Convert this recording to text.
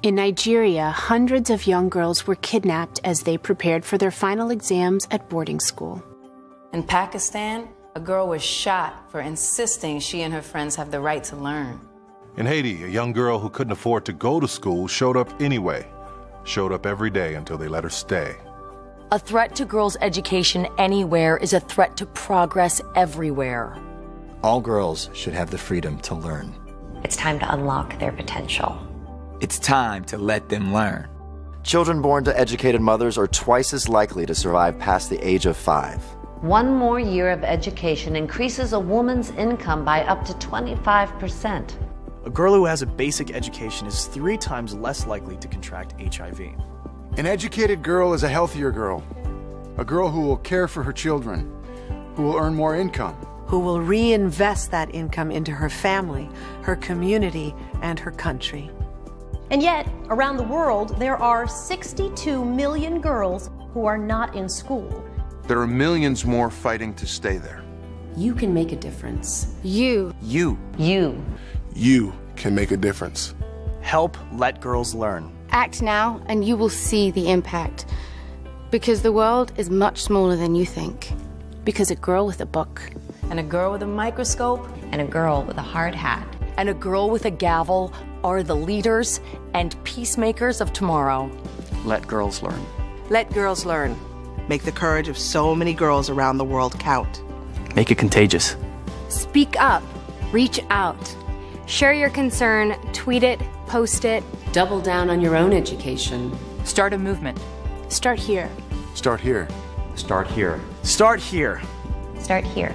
In Nigeria, hundreds of young girls were kidnapped as they prepared for their final exams at boarding school. In Pakistan, a girl was shot for insisting she and her friends have the right to learn. In Haiti, a young girl who couldn't afford to go to school showed up anyway. Showed up every day until they let her stay. A threat to girls' education anywhere is a threat to progress everywhere. All girls should have the freedom to learn. It's time to unlock their potential. It's time to let them learn. Children born to educated mothers are twice as likely to survive past the age of 5. One more year of education increases a woman's income by up to 25%. A girl who has a basic education is 3 times less likely to contract HIV. An educated girl is a healthier girl. A girl who will care for her children, who will earn more income. Who will reinvest that income into her family, her community, and her country. And yet, around the world, there are 62 million girls who are not in school. There are millions more fighting to stay there. You can make a difference. You can make a difference. Help let girls learn. Act now and you will see the impact. Because the world is much smaller than you think. Because a girl with a book, and a girl with a microscope, and a girl with a hard hat, and a girl with a gavel are the leaders and peacemakers of tomorrow. Let girls learn. Let girls learn. Make the courage of so many girls around the world count. Make it contagious. Speak up. Reach out. Share your concern. Tweet it. Post it. Double down on your own education. Start a movement. Start here. Start here. Start here. Start here. Start here.